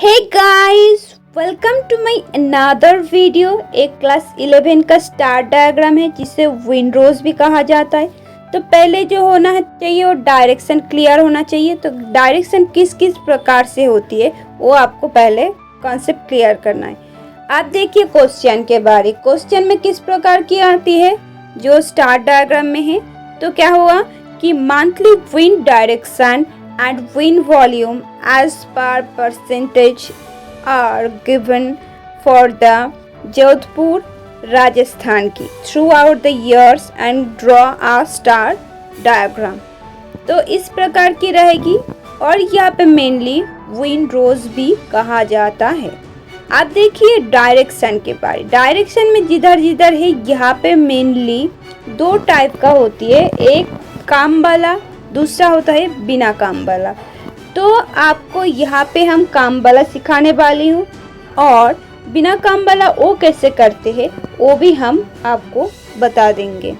Hey guys, welcome to my another video. एक class 11 का star diagram है जिसे विंडरोज भी कहा जाता है। तो पहले जो होना है चाहिए वो डायरेक्शन क्लियर होना चाहिए। तो डायरेक्शन किस किस प्रकार से होती है वो आपको पहले कॉन्सेप्ट क्लियर करना है। आप देखिए क्वेश्चन के बारे। क्वेश्चन में किस प्रकार की आती है जो स्टार डायग्राम में है। तो क्या हुआ कि monthly wind direction and wind volume as per percentage are given for the Jodhpur Rajasthan की throughout the years and draw a star diagram। तो इस प्रकार की रहेगी और यहाँ पे मेनली विंड रोज भी कहा जाता है। आप देखिए डायरेक्शन के बारे। डायरेक्शन में जिधर जिधर है यहाँ पे मेनली दो टाइप का होती है, एक काम वाला, दूसरा होता है बिना काम वाला। तो आपको यहाँ पे हम काम वाला सिखाने वाली हूँ और बिना काम वाला वो कैसे करते हैं वो भी हम आपको बता देंगे।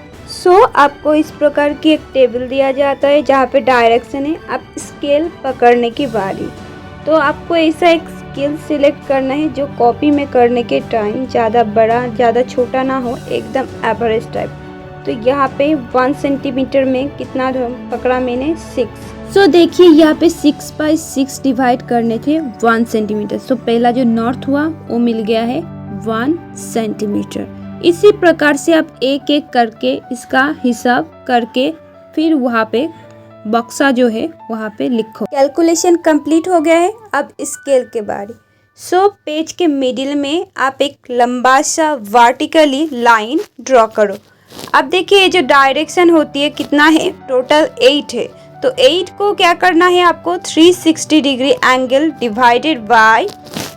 आपको इस प्रकार की एक टेबल दिया जाता है जहाँ पे डायरेक्शन है। आप स्केल पकड़ने की बारी। तो आपको ऐसा एक स्केल सिलेक्ट करना है जो कॉपी में करने के टाइम ज़्यादा बड़ा ज़्यादा छोटा ना हो, एकदम एवरेज टाइप। तो यहाँ पे 1 सेंटीमीटर में कितना पकड़ा मैंने 6। देखिए यहाँ पे 6 बाई 6 डिवाइड करने थे 1 सेंटीमीटर। पहला जो नॉर्थ हुआ वो मिल गया है 1 सेंटीमीटर। इसी प्रकार से आप एक एक करके इसका हिसाब करके फिर वहाँ पे बक्सा जो है वहाँ पे लिखो। कैलकुलेशन कंप्लीट हो गया है। अब स्केल के बारे। पेज के मिडिल में आप एक लंबा सा वर्टिकली लाइन ड्रॉ करो। अब देखिए ये जो डायरेक्शन होती है कितना है, टोटल 8 है। तो 8 को क्या करना है आपको 360 डिग्री एंगल डिवाइडेड बाय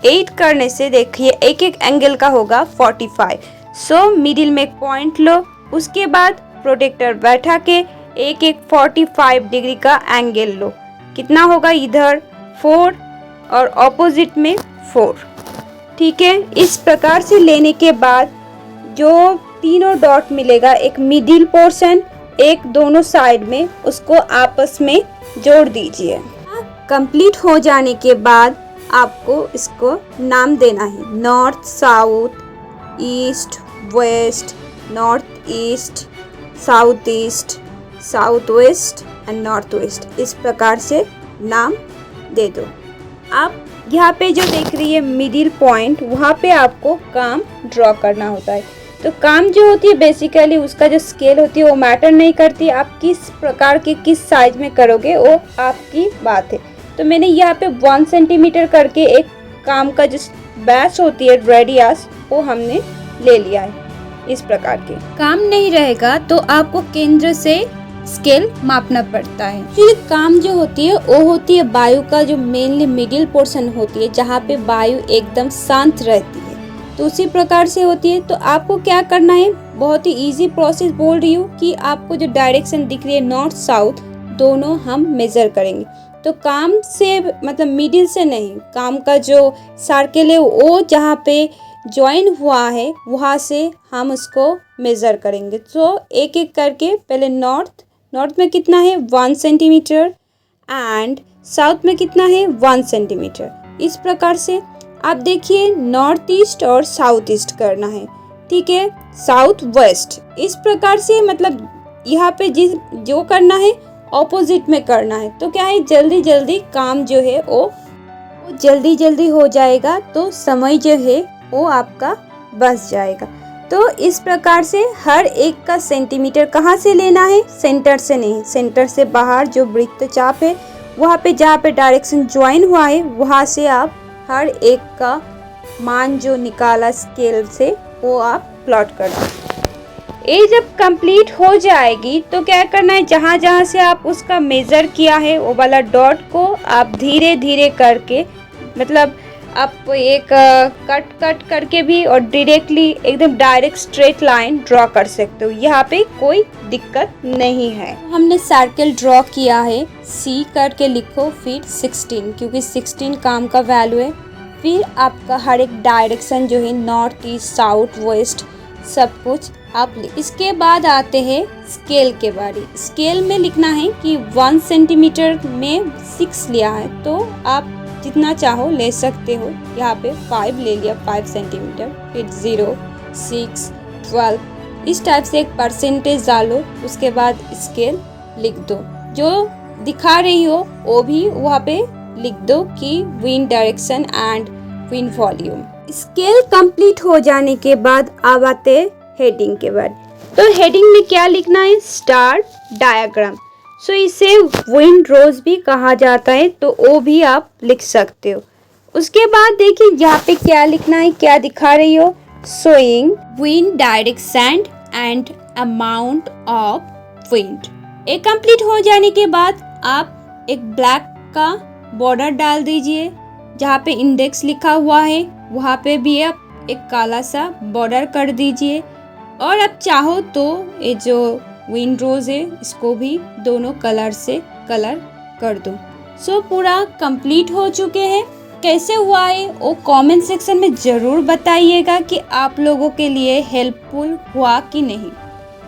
8 करने से देखिए एक एक एंगल का होगा 45। मिडिल में एक पॉइंट लो, उसके बाद प्रोटेक्टर बैठा के एक एक 45 डिग्री का एंगल लो। कितना होगा इधर 4 और ऑपोजिट में 4। ठीक है, इस प्रकार से लेने के बाद जो तीनों डॉट मिलेगा, एक मिडिल पोर्शन, एक दोनों साइड में, उसको आपस में जोड़ दीजिए। कंप्लीट हो जाने के बाद आपको इसको नाम देना है। North, south, east, west, north east, south east, south west and north west. इस प्रकार से नाम दे दो। आप यहाँ पे जो देख रही है मिडिल पॉइंट, वहाँ पे आपको काम ड्रॉ करना होता है। तो काम जो होती है बेसिकली उसका जो स्केल होती है वो मैटर नहीं करती। आप किस प्रकार के किस साइज में करोगे वो आपकी बात है। तो मैंने यहाँ पे 1 सेंटीमीटर करके एक काम का जो बैच होती है रेडियस वो हमने ले लिया है। इस प्रकार के काम नहीं रहेगा तो आपको केंद्र से स्केल मापना पड़ता है। फिर काम जो होती है वो होती है वायु का जो मेनली मिडिल पोर्शन होती है जहाँ पे वायु एकदम शांत रहती है। तो उसी प्रकार से होती है। तो आपको क्या करना है, बहुत ही इजी प्रोसेस बोल रही हूँ कि आपको जो डायरेक्शन दिख रही है नॉर्थ साउथ दोनों हम मेजर करेंगे। तो काम से मतलब मिडिल से नहीं, काम का जो सर्कल है वो जहाँ पे ज्वाइन हुआ है वहाँ से हम उसको मेजर करेंगे। तो एक एक करके पहले नॉर्थ में कितना है 1 सेंटीमीटर एंड साउथ में कितना है 1 सेंटीमीटर। इस प्रकार से आप देखिए नॉर्थ ईस्ट और साउथ ईस्ट करना है। ठीक है, साउथ वेस्ट। इस प्रकार से मतलब यहाँ पे जो करना है ऑपोजिट में करना है। तो क्या है जल्दी जल्दी काम जो है वो जल्दी जल्दी हो जाएगा। तो समय जो है वो आपका बच जाएगा। तो इस प्रकार से हर एक का सेंटीमीटर कहाँ से लेना है, सेंटर से नहीं, सेंटर से बाहर जो वृत्तचाप है वहाँ पे जहाँ पे डायरेक्शन ज्वाइन हुआ है वहाँ से आप हर एक का मान जो निकाला स्केल से वो आप प्लॉट कर दो। ये जब कंप्लीट हो जाएगी तो क्या करना है, जहाँ जहाँ से आप उसका मेजर किया है वो वाला डॉट को आप धीरे धीरे करके, मतलब आप एक कट करके भी और डायरेक्टली एकदम डायरेक्ट स्ट्रेट लाइन ड्रॉ कर सकते हो। यहाँ पे कोई दिक्कत नहीं है। हमने सर्कल ड्रॉ किया है, सी करके लिखो, फिर 16 क्योंकि 16 काम का वैल्यू है। फिर आपका हर एक डायरेक्शन जो है नॉर्थ ईस्ट साउथ वेस्ट सब कुछ आप इसके बाद आते हैं स्केल के बारे। स्केल में लिखना है कि 1 सेंटीमीटर में 6 लिया है। तो आप जितना चाहो ले सकते हो। यहाँ पे 5 ले लिया, 5 सेंटीमीटर, फिर 0, 6, 12 इस टाइप से एक परसेंटेज डालो। उसके बाद स्केल लिख दो, जो दिखा रही हो वो भी वहाँ पे लिख दो कि wind direction and wind volume. Scale complete हो जाने के बाद अब आते हेडिंग के बाद। तो हेडिंग में क्या लिखना है? Star diagram. सो इसे विंड रोज भी कहा जाता है, तो वो भी आप लिख सकते हो। उसके बाद देखिए यहाँ पे क्या लिखना है, क्या दिखा रही हो? Showing wind direction and amount of wind. ये कंप्लीट हो जाने के बाद आप एक ब्लैक का बॉर्डर डाल दीजिए। जहाँ पे इंडेक्स लिखा हुआ है वहाँ पे भी आप एक काला सा बॉर्डर कर दीजिए। और अब चाहो तो ये जो विंड रोज है इसको भी दोनों कलर से कलर कर दो। सो पूरा कंप्लीट हो चुके हैं। कैसे हुआ है वो कमेंट सेक्शन में ज़रूर बताइएगा कि आप लोगों के लिए हेल्पफुल हुआ कि नहीं।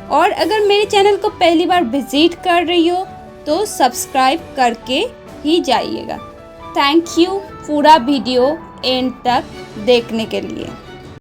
और अगर मेरे चैनल को पहली बार विजिट कर रही हो तो सब्सक्राइब करके ही जाइएगा। थैंक यू पूरा वीडियो एंड तक देखने के लिए।